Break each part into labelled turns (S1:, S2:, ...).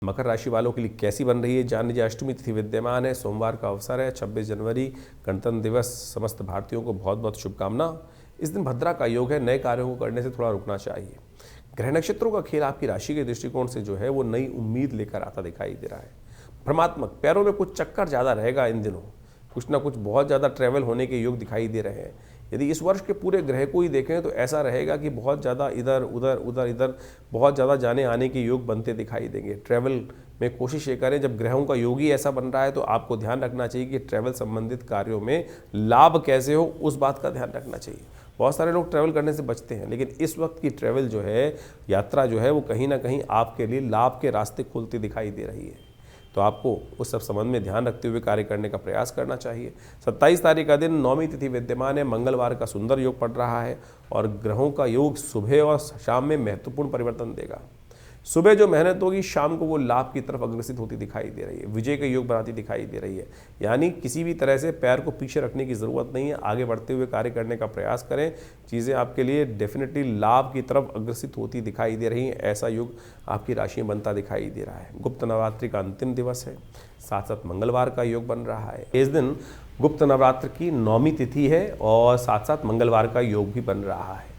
S1: मकर राशि वालों के लिए कैसी बन रही है जान लीजिए। अष्टमी तिथि विद्यमान है, सोमवार का अवसर है, 26 जनवरी गणतंत्र दिवस। समस्त भारतीयों को बहुत बहुत शुभकामना। इस दिन भद्रा का योग है, नए कार्यों को करने से थोड़ा रुकना चाहिए। ग्रह नक्षत्रों का खेल आपकी राशि के दृष्टिकोण से जो है वो नई उम्मीद लेकर आता दिखाई दे रहा है। भ्रमात्मक, पैरों में कुछ चक्कर ज़्यादा रहेगा इन दिनों, कुछ ना कुछ बहुत ज़्यादा ट्रैवल होने के योग दिखाई दे रहे हैं। यदि इस वर्ष के पूरे ग्रह को ही देखें तो ऐसा रहेगा कि बहुत ज़्यादा इधर उधर बहुत ज़्यादा जाने आने के योग बनते दिखाई देंगे। ट्रैवल में कोशिश ये करें, जब ग्रहों का योग ही ऐसा बन रहा है तो आपको ध्यान रखना चाहिए कि ट्रैवल संबंधित कार्यों में लाभ कैसे हो, उस बात का ध्यान रखना चाहिए। बहुत सारे लोग ट्रैवल करने से बचते हैं, लेकिन इस वक्त की ट्रैवल जो है, यात्रा जो है वो कहीं ना कहीं आपके लिए लाभ के रास्ते खुलती दिखाई दे रही है। तो आपको उस सब संबंध में ध्यान रखते हुए कार्य करने का प्रयास करना चाहिए। 27 तारीख का दिन नौमी तिथि विद्यमान है, मंगलवार का सुंदर योग पड़ रहा है और ग्रहों का योग सुबह और शाम में महत्वपूर्ण परिवर्तन देगा। सुबह जो मेहनत होगी, शाम को वो लाभ की तरफ अग्रसित होती दिखाई दे रही है, विजय के योग बनाती दिखाई दे रही है। यानी किसी भी तरह से पैर को पीछे रखने की ज़रूरत नहीं है, आगे बढ़ते हुए कार्य करने का प्रयास करें। चीज़ें आपके लिए डेफिनेटली लाभ की तरफ अग्रसित होती दिखाई दे रही हैं। ऐसा योग आपकी राशि में बनता दिखाई दे रहा है। गुप्त नवरात्रि का अंतिम दिवस है, साथ साथ मंगलवार का योग बन रहा है। इस दिन गुप्त नवरात्र की नौमी तिथि है और साथ साथ मंगलवार का योग भी बन रहा है।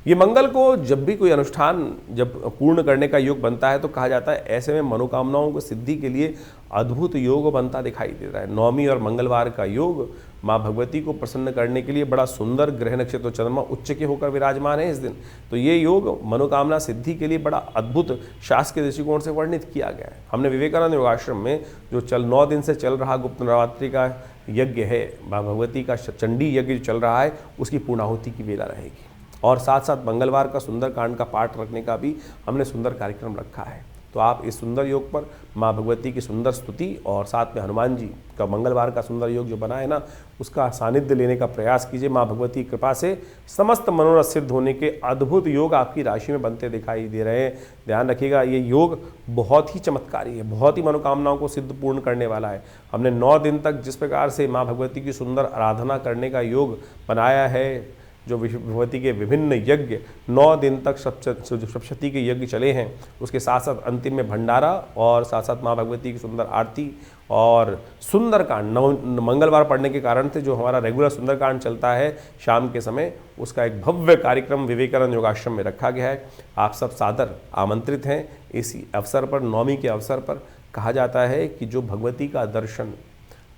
S1: ये मंगल को जब भी कोई अनुष्ठान जब पूर्ण करने का योग बनता है तो कहा जाता है ऐसे में मनोकामनाओं की सिद्धि के लिए अद्भुत योग बनता दिखाई दे रहा है। नौमी और मंगलवार का योग माँ भगवती को प्रसन्न करने के लिए बड़ा सुंदर, ग्रह नक्षत्र चंद्रमा उच्च के होकर विराजमान है इस दिन। तो ये योग मनोकामना सिद्धि के लिए बड़ा अद्भुत शास्त्र के दृष्टिकोण से वर्णित किया गया है। हमने विवेकानंद योगाश्रम में जो 9 दिन से चल रहा गुप्त नवरात्रि का यज्ञ है, माँ भगवती का चंडी यज्ञ जो चल रहा है, उसकी पूर्णाहुति की वेला रहेगी। और साथ साथ मंगलवार का सुंदरकांड का पाठ रखने का भी हमने सुंदर कार्यक्रम रखा है। तो आप इस सुंदर योग पर माँ भगवती की सुंदर स्तुति और साथ में हनुमान जी का मंगलवार का सुंदर योग जो बना है ना, उसका सानिध्य लेने का प्रयास कीजिए। माँ भगवती की कृपा से समस्त मनोरथ सिद्ध होने के अद्भुत योग आपकी राशि में बनते दिखाई दे रहे हैं। ध्यान रखिएगा, ये योग बहुत ही चमत्कारी है, बहुत ही मनोकामनाओं को सिद्ध पूर्ण करने वाला है। हमने 9 दिन तक जिस प्रकार से माँ भगवती की सुंदर आराधना करने का योग बनाया है, जो भगवती के विभिन्न यज्ञ 9 दिन तक सप्तशती के यज्ञ चले हैं, उसके साथ साथ अंतिम में भंडारा और साथ साथ माँ भगवती की सुंदर आरती और सुंदरकांड मंगलवार पढ़ने के कारण से जो हमारा रेगुलर सुंदरकांड चलता है शाम के समय, उसका एक भव्य कार्यक्रम विवेकानंद योगाश्रम में रखा गया है। आप सब सादर आमंत्रित हैं। इसी अवसर पर, नौमी के अवसर पर, कहा जाता है कि जो भगवती का दर्शन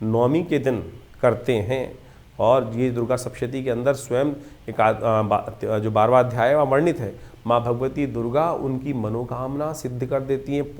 S1: नौमी के दिन करते हैं, और ये दुर्गा सप्तशती के अंदर स्वयं एक जो 12वां अध्याय है वह वर्णित है, माँ भगवती दुर्गा उनकी मनोकामना सिद्ध कर देती हैं।